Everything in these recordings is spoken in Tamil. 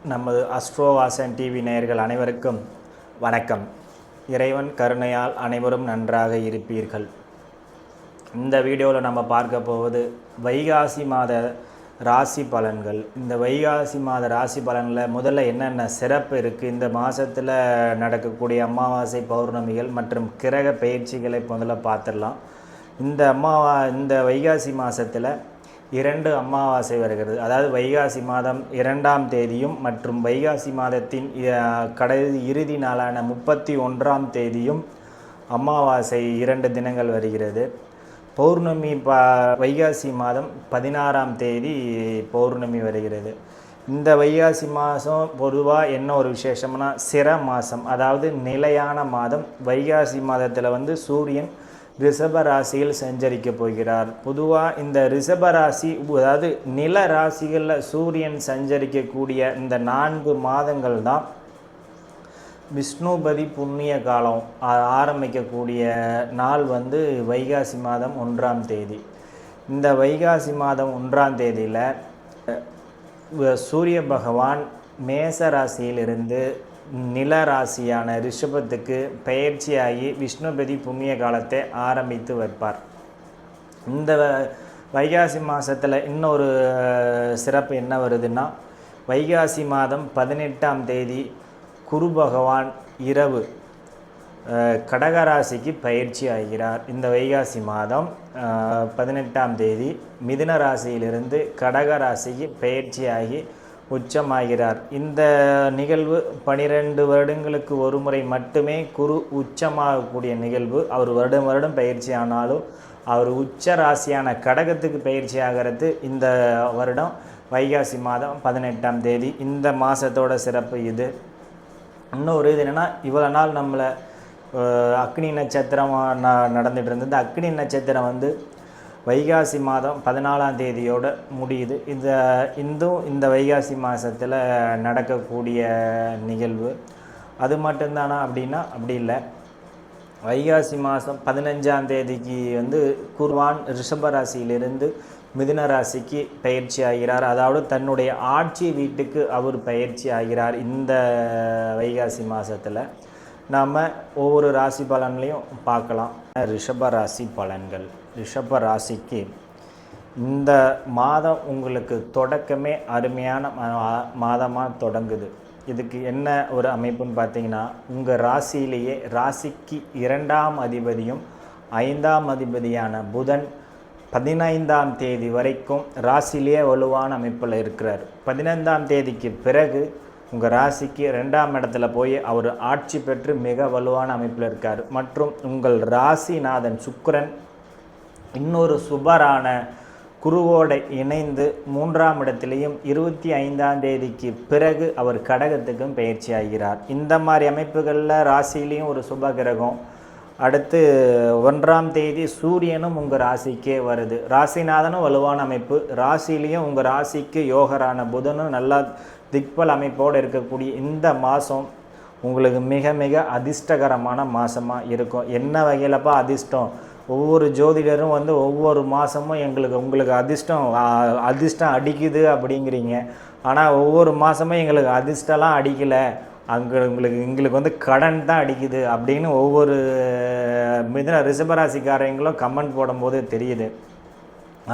நமது அஸ்ட்ரோவாசன் டிவி நேயர்கள் அனைவருக்கும் வணக்கம். இறைவன் கருணையால் அனைவரும் நன்றாக இருப்பீர்கள். இந்த வீடியோவில் நம்ம பார்க்க போவது வைகாசி மாத ராசி பலன்கள். இந்த வைகாசி மாத ராசி பலனில் முதல்ல என்னென்ன சிறப்பு இருக்குது, இந்த மாதத்தில் நடக்கக்கூடிய அமாவாசை பௌர்ணமிகள் மற்றும் கிரக பயிற்சிகளை முதல்ல பார்த்துடலாம். இந்த வைகாசி மாதத்தில் 2 அமாவாசை வருகிறது. அதாவது வைகாசி மாதம் 2ஆம் தேதியும் மற்றும் வைகாசி மாதத்தின் இறுதி நாளான 31ஆம் தேதியும் அமாவாசை 2 தினங்கள் வருகிறது. பௌர்ணமி வைகாசி மாதம் 16ஆம் தேதி பௌர்ணமி வருகிறது. இந்த வைகாசி மாதம் பொதுவாக என்ன ஒரு விசேஷம்னா சிர மாதம், அதாவது நிலையான மாதம். வைகாசி மாதத்தில் சூரியன் ரிஷப ராசியில் சஞ்சரிக்க போகிறார். பொதுவாக இந்த ரிஷப ராசி, அதாவது நில ராசிகளில் சூரியன் சஞ்சரிக்கக்கூடிய இந்த 4 மாதங்கள் தான் விஷ்ணுபதி புண்ணிய காலம் ஆரம்பிக்கக்கூடிய நாள் வைகாசி மாதம் 1ஆம் தேதி. இந்த வைகாசி மாதம் 1ஆம் தேதியில் சூரிய பகவான் மேச ராசியிலிருந்து நில ராசியான ரிஷபத்துக்கு பயிற்சியாகி விஷ்ணுபதி புண்ணிய காலத்தை ஆரம்பித்து வைப்பார். இந்த வைகாசி மாதத்தில் இன்னொரு சிறப்பு என்ன வருதுன்னா, வைகாசி மாதம் 18ஆம் தேதி குரு பகவான் இரவு கடகராசிக்கு பயிற்சி ஆகிறார். இந்த வைகாசி மாதம் 18ஆம் தேதி மிதுன ராசியிலிருந்து கடகராசிக்கு பயிற்சியாகி உச்சமாகிறார். இந்த நிகழ்வு 12 வருடங்களுக்கு ஒரு முறை மட்டுமே குரு உச்சமாகக்கூடிய நிகழ்வு. அவர் வருடம் பயிற்சி ஆனாலும் அவர் உச்ச ராசியான கடகத்துக்கு பயிற்சி ஆகிறது இந்த வருடம் வைகாசி மாதம் 18ஆம் தேதி. இந்த மாதத்தோட சிறப்பு இது. இன்னொரு இது என்னென்னா, இவ்வளோ நாள் நம்மளை அக்னி நட்சத்திரம் நடந்துகிட்டு இருந்தது. அக்னி நட்சத்திரம் வைகாசி மாதம் 14ஆம் தேதியோடு முடியுது. இந்த வைகாசி மாதத்தில் நடக்கக்கூடிய நிகழ்வு. அது மட்டும்தானா அப்படின்னா அப்படி இல்லை. வைகாசி மாதம் 15ஆம் தேதிக்கு குருவான் ரிஷபராசியிலிருந்து மிதுன ராசிக்கு பயிற்சி ஆகிறார். அதாவது தன்னுடைய ஆட்சி வீட்டுக்கு அவர் பயிற்சி ஆகிறார். இந்த வைகாசி மாதத்தில் நாம் ஒவ்வொரு ராசி பலன்லையும் பார்க்கலாம். ரிஷப ராசி பலன்கள். ரிஷப ராசிக்கு இந்த மாதம் உங்களுக்கு தொடக்கமே அருமையான மாதமாக தொடங்குது. இதுக்கு என்ன ஒரு அமைப்புன்னு பார்த்தீங்கன்னா, உங்கள் ராசியிலேயே ராசிக்கு 2ஆம் அதிபதியும் 5ஆம் அதிபதியான புதன் 15ஆம் தேதி வரைக்கும் ராசியிலேயே வலுவான அமைப்பில் இருக்கிறார். 15ஆம் தேதிக்கு பிறகு உங்கள் ராசிக்கு 2ஆம் இடத்துல போய் அவர் ஆட்சி பெற்று மிக வலுவான அமைப்பில் இருக்கார். மற்றும் உங்கள் ராசிநாதன் சுக்கிரன் இன்னொரு சுபரான குருவோடு இணைந்து 3ஆம் இடத்திலையும் 25ஆம் தேதிக்கு பிறகு அவர் கடகத்துக்கும் பயிற்சி ஆகிறார். இந்த மாதிரி அமைப்புகளில் ராசியிலையும் ஒரு சுப கிரகம். அடுத்து 1ஆம் தேதி சூரியனும் உங்கள் ராசிக்கே வருது. ராசிநாதனும் வலுவான அமைப்பு. ராசியிலையும் உங்கள் ராசிக்கு யோகரான புதனும் நல்லா திக்பல் அமைப்போடு இருக்கக்கூடிய இந்த மாதம் உங்களுக்கு மிக மிக அதிர்ஷ்டகரமான மாதமாக இருக்கும். என்ன வகையிலப்பா அதிர்ஷ்டம்? ஒவ்வொரு ஜோதிடரும் ஒவ்வொரு மாதமும் உங்களுக்கு அதிர்ஷ்டம் அடிக்குது அப்படிங்கிறீங்க. ஆனால் ஒவ்வொரு மாதமும் எங்களுக்கு அதிர்ஷ்டம்லாம் அடிக்கலை, எங்களுக்கு கடன் தான் அடிக்குது அப்படின்னு ஒவ்வொரு ரிஷபராசிக்காரங்களும் கமெண்ட் போடும்போது தெரியுது.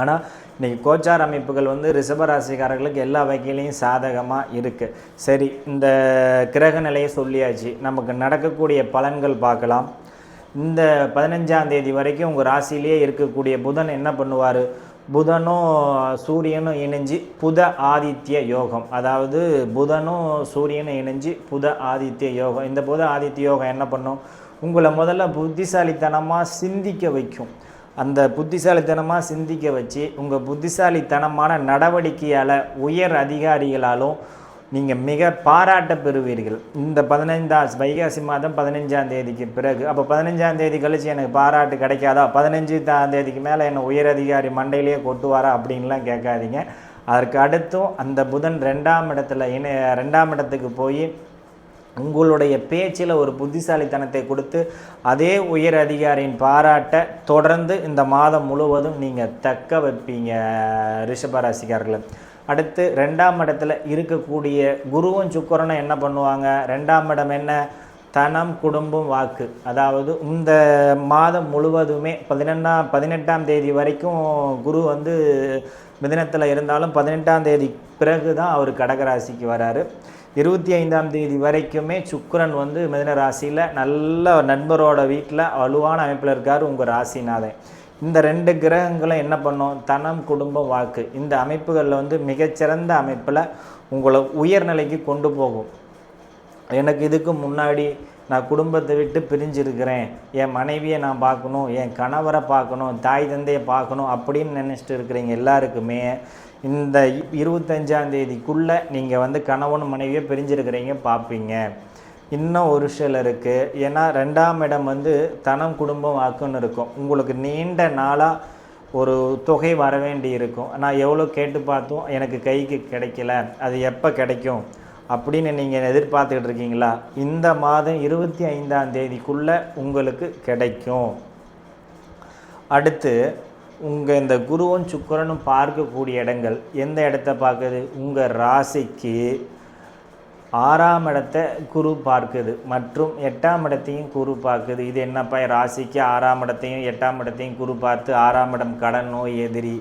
ஆனால் இன்றைக்கி கோச்சார் அமைப்புகள் ரிஷபராசிக்காரர்களுக்கு எல்லா வகையிலையும் சாதகமாக இருக்குது. சரி, இந்த கிரக நிலையை சொல்லியாச்சு. நமக்கு நடக்கக்கூடிய பலன்கள் பார்க்கலாம். இந்த 15ஆம் தேதி வரைக்கும் உங்கள் ராசியிலேயே இருக்கக்கூடிய புதன் என்ன பண்ணுவார்? புதனும் சூரியனும் இணைஞ்சு புத ஆதித்ய யோகம். அதாவது புதனும் சூரியனும் இணைஞ்சு புத ஆதித்ய யோகம். இந்த புத ஆதித்ய யோகம் என்ன பண்ணும்? உங்களை முதல்ல புத்திசாலித்தனமாக சிந்திக்க வைக்கும். அந்த புத்திசாலித்தனமாக சிந்திக்க வச்சு உங்கள் புத்திசாலித்தனமான நடவடிக்கையால் உயர் அதிகாரிகளாலும் நீங்கள் மிக பாராட்ட பெறுவீர்கள். இந்த வைகாசி மாதம் 15ஆம் தேதிக்கு பிறகு. அப்போ 15ஆம் தேதி கழித்து எனக்கு பாராட்டு கிடைக்காதா? 15ஆம் தேதிக்கு மேலே என்னை உயர் அதிகாரி மண்டையிலேயே கொட்டுவாரா அப்படின்லாம் கேட்காதீங்க. அதற்கு அடுத்தும் அந்த புதன் 2ஆம் இடத்துக்கு போய் உங்களுடைய பேச்சில் ஒரு புத்திசாலித்தனத்தை கொடுத்து அதே உயர் அதிகாரியின் பாராட்டை தொடர்ந்து இந்த மாதம் முழுவதும் நீங்கள் தக்க வைப்பீங்க ரிஷபராசிக்காரர்கள். அடுத்து 2ஆம் இடத்துல இருக்கக்கூடிய குருவும் சுக்கிரனும் என்ன பண்ணுவாங்க, 2ஆம் இடம் என்ன, தனம், குடும்பம், வாக்கு. அதாவது இந்த மாதம் முழுவதுமே 18ஆம் தேதி வரைக்கும் குரு வந்து மிதுனத்தில் இருந்தாலும் 18ஆம் தேதி பிறகு தான் அவர் கடகராசிக்கு வராரு. 25ஆம் தேதி வரைக்குமே சுக்கிரன் வந்து மிதுன ராசியில் நல்ல நண்பரோட வீட்டில் வலுவான அமைப்பில் இருக்கார் உங்கள் ராசிநாதன். இந்த 2 கிரகங்களும் என்ன பண்ணும், தனம், குடும்பம், வாக்கு. இந்த அமைப்புகளில் வந்து மிகச்சிறந்த அமைப்பில் உங்களை உயர்நிலைக்கு கொண்டு போகும். எனக்கு இதுக்கு முன்னாடி நான் குடும்பத்தை விட்டு பிரிஞ்சிருக்கிறேன், என் மனைவியை நான் பார்க்கணும், என் கணவரை பார்க்கணும், தாய் தந்தையை பார்க்கணும் அப்படின்னு நினச்சிட்டு இருக்கிறீங்க எல்லாருக்குமே இந்த 25ஆம் தேதிக்குள்ளே நீங்கள் வந்து கணவன் மனைவியை பிரிஞ்சிருக்கிறீங்க பார்ப்பீங்க. இன்னும் ஒரு சிலருக்கு ஏன்னா 2ஆம் இடம் வந்து தனம், குடும்பம், வாக்குன்னு இருக்கும். உங்களுக்கு நீண்ட நாளாக ஒரு தொகை வர வேண்டி இருக்கும். நான் எவ்வளோ கேட்டு பார்த்தும் எனக்கு கைக்கு கிடைக்கல, அது எப்போ கிடைக்கும் அப்படின்னு நீங்கள் எதிர்பார்த்துக்கிட்டு இருக்கீங்களா, இந்த மாதம் 25ஆம் தேதிக்குள்ளே உங்களுக்கு கிடைக்கும். அடுத்து உங்கள் இந்த குருவும் சுக்கிரனும் பார்க்கக்கூடிய இடங்கள் எந்த இடத்த பார்க்குது, உங்கள் ராசிக்கு 6ஆம் இடத்தை குரு பார்க்குது மற்றும் 8ஆம் இடத்தையும் குரு பார்க்குது. இது என்னப்பா, ராசிக்கு 6ஆம் இடத்தையும் 8ஆம் இடத்தையும் குரு பார்த்து, 6ஆம் இடம் கடன், நோய், எதிரி,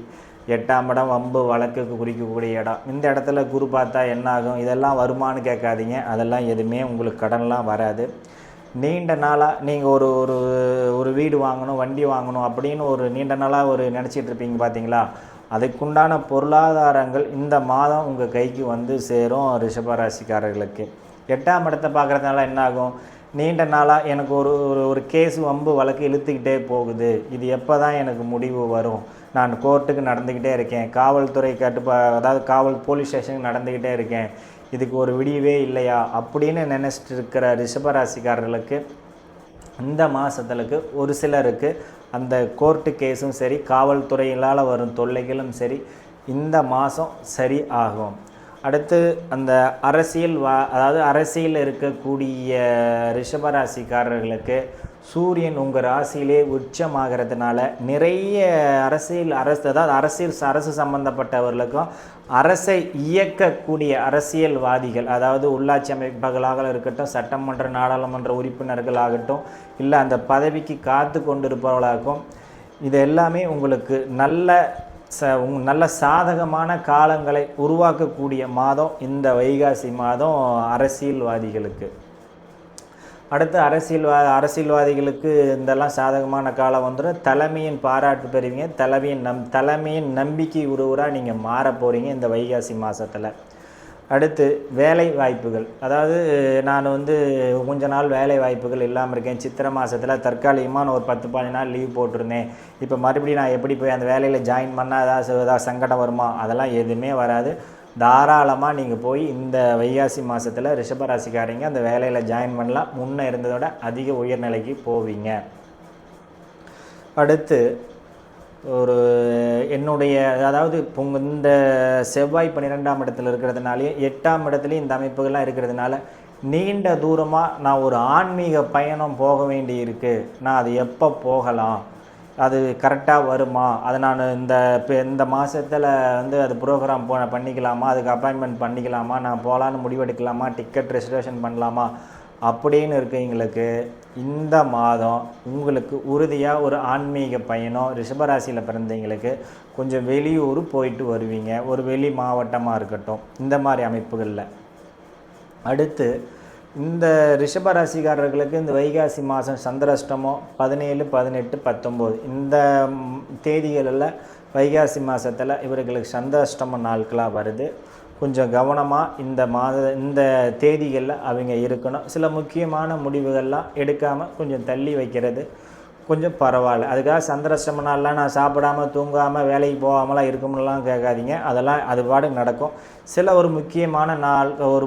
8ஆம் இடம் வம்பு வழக்குக்கு குறிக்கக்கூடிய இடம். இந்த இடத்துல குரு பார்த்தா என்ன ஆகும், இதெல்லாம் வருமானு கேட்காதீங்க, அதெல்லாம் எதுவுமே உங்களுக்கு கடன்லாம் வராது. நீண்ட நாளாக நீங்கள் ஒரு ஒரு ஒரு வீடு வாங்கணும், வண்டி வாங்கணும் அப்படின்னு ஒரு நீண்ட நாளாக ஒரு நினச்சிட்டு இருப்பீங்க பார்த்தீங்களா, அதுக்குண்டான பொருளாதாரங்கள் இந்த மாதம் உங்கள் கைக்கு வந்து சேரும் ரிஷபராசிக்காரர்களுக்கு. 8ஆம் இடத்தை பார்க்குறதுனால என்ன ஆகும், நீண்ட நாளாக எனக்கு ஒரு ஒரு கேஸ் வம்பு வழக்கு இழுத்துக்கிட்டே போகுது, இது எப்போ தான் எனக்கு முடிவு வரும், நான் கோர்ட்டுக்கு நடந்துக்கிட்டே இருக்கேன், காவல்துறை அதாவது போலீஸ் ஸ்டேஷனுக்கு நடந்துக்கிட்டே இருக்கேன், இதுக்கு ஒரு விடிவே இல்லையா அப்படின்னு நினச்சிட்டு இருக்கிற ரிஷபராசிக்காரர்களுக்கு இந்த மாதத்துக்கு ஒரு சிலருக்கு அந்த கோர்ட்டு கேஸும் சரி, காவல்துறையினால் வரும் தொல்லைகளும் சரி இந்த மாதம் சரி ஆகும். அடுத்து அந்த அதாவது அரசியல் இருக்கக்கூடிய ரிஷபராசிக்காரர்களுக்கு சூரியன் உங்கள் ராசியிலே உச்சமாகிறதுனால நிறைய அரசு சம்பந்தப்பட்டவர்களுக்கும் அரசை இயக்கக்கூடிய அரசியல்வாதிகள், அதாவது உள்ளாட்சி அமைப்புகளாக இருக்கட்டும், சட்டமன்ற நாடாளுமன்ற உறுப்பினர்களாகட்டும், இல்லை அந்த பதவிக்கு காத்து கொண்டிருப்பவர்களாகவும், இது எல்லாமே உங்களுக்கு நல்ல சாதகமான காலங்களை உருவாக்கக்கூடிய மாதம் இந்த வைகாசி மாதம் அரசியல்வாதிகளுக்கு. அடுத்து அரசியல்வாதிகளுக்கு இதெல்லாம் சாதகமான காலம் வந்துடும். தலைமையின் பாராட்டு பெறுவீங்க, தலைமையின் நம்பிக்கை உருவராக நீங்கள் மாற போகிறீங்க இந்த வைகாசி மாதத்தில். அடுத்து வேலை வாய்ப்புகள், அதாவது நான் வந்து கொஞ்ச நாள் வேலை வாய்ப்புகள் இல்லாமல் இருக்கேன், சித்திரை மாதத்தில் தற்காலிகமாக நான் ஒரு 10-15 நாள் லீவ் போட்டிருந்தேன், இப்போ மறுபடியும் நான் எப்படி போய் அந்த வேலையில் ஜாயின் பண்ணால் ஏதாவது சங்கடம் வருமா, அதெல்லாம் எதுவுமே வராது. தாராளமாக நீங்கள் போய் இந்த வைகாசி மாதத்தில் ரிஷபராசிக்காரங்க அந்த வேலையில் ஜாயின் பண்ணலாம், முன்னே இருந்ததோட அதிக உயர்நிலைக்கு போவீங்க. அடுத்து அதாவது இந்த செவ்வாய் 12ஆம் இடத்துல இருக்கிறதுனாலே 8ஆம் இடத்துலையும் இந்த அமைப்புகள்லாம் இருக்கிறதுனால நீண்ட தூரமாக நான் ஒரு ஆன்மீக பயணம் போக வேண்டி இருக்குது, நான் அது எப்போ போகலாம், அது கரெக்டாக வருமா, அதை நான் இந்த மாதத்தில் வந்து அது ப்ரோக்ராம் பண்ணிக்கலாமா, அதுக்கு அப்பாயின்மெண்ட் பண்ணிக்கலாமா, நான் போகலான்னு முடிவெடுக்கலாமா, டிக்கெட் ரிசர்வேஷன் பண்ணலாமா அப்படின்னு இருக்கவங்களுக்கு இந்த மாதம் உங்களுக்கு உறுதியாக ஒரு ஆன்மீக பயணம், ரிஷபராசியில் பிறந்தவங்களுக்கு கொஞ்சம் வெளியூர் போயிட்டு வருவீங்க, ஒரு வெளி மாவட்டமாக இருக்கட்டும், இந்த மாதிரி அமைப்புகளில். அடுத்து இந்த ரிஷபராசிக்காரர்களுக்கு இந்த வைகாசி மாதம் சந்திராஷ்டமம் 17, 18, 19 இந்த தேதிகளில் வைகாசி மாதத்தில் இவர்களுக்கு சந்திராஷ்டம நாட்களாக வருது. கொஞ்சம் கவனமாக இந்த தேதிகளில் அவங்க இருக்கணும். சில முக்கியமான முடிவுகள்லாம் எடுக்காமல் கொஞ்சம் தள்ளி வைக்கிறது கொஞ்சம் பரவாயில்ல. அதுக்காக சந்திராஷ்டம நாள்லாம் நான் சாப்பிடாமல் தூங்காமல் வேலைக்கு போகாமலாம் இருக்கும்லாம் கேட்காதீங்க, அதெல்லாம் அது பாட்டுக்கு நடக்கும். சில ஒரு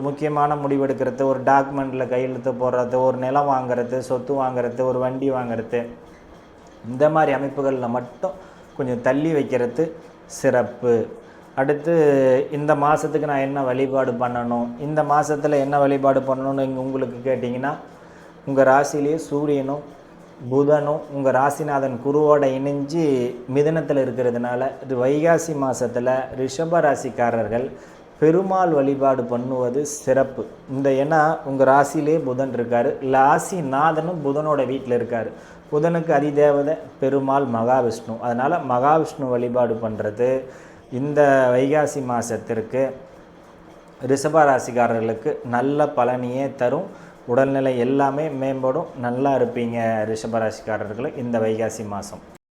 முக்கியமான முடிவெடுக்கிறது, ஒரு டாக்குமெண்ட்டில் கையெழுத்து போடுறது, ஒரு நிலம் வாங்குறது, சொத்து வாங்குறது, ஒரு வண்டி வாங்குறது, இந்த மாதிரி அமைப்புகளில் மட்டும் கொஞ்சம் தள்ளி வைக்கிறது சிறப்பு. அடுத்து இந்த மாதத்துக்கு நான் என்ன வழிபாடு பண்ணணும், இந்த மாதத்தில் என்ன வழிபாடு பண்ணணும்னு உங்களுக்கு கேட்டிங்கன்னா, உங்கள் ராசியிலேயே சூரியனும் புதனும் உங்கள் ராசிநாதன் குருவோட இணைஞ்சு மிதுனத்தில் இருக்கிறதுனால இது வைகாசி மாதத்தில் ரிஷப ராசிக்காரர்கள் பெருமாள் வழிபாடு பண்ணுவது சிறப்பு. ஏன்னா உங்கள் ராசியிலே புதன் இருக்கார், ராசிநாதனும் புதனோட வீட்டில் இருக்கார். புதனுக்கு அதிதேவதை பெருமாள் மகாவிஷ்ணு. அதனால் மகாவிஷ்ணு வழிபாடு பண்ணுறது இந்த வைகாசி மாதத்திற்கு ரிஷப ராசிக்காரர்களுக்கு நல்ல பலனையே தரும். உடல்நிலை எல்லாமே மேம்படும். நல்லா இருப்பீங்க ரிஷப ராசிக்காரர்கள் இந்த வைகாசி மாதம்.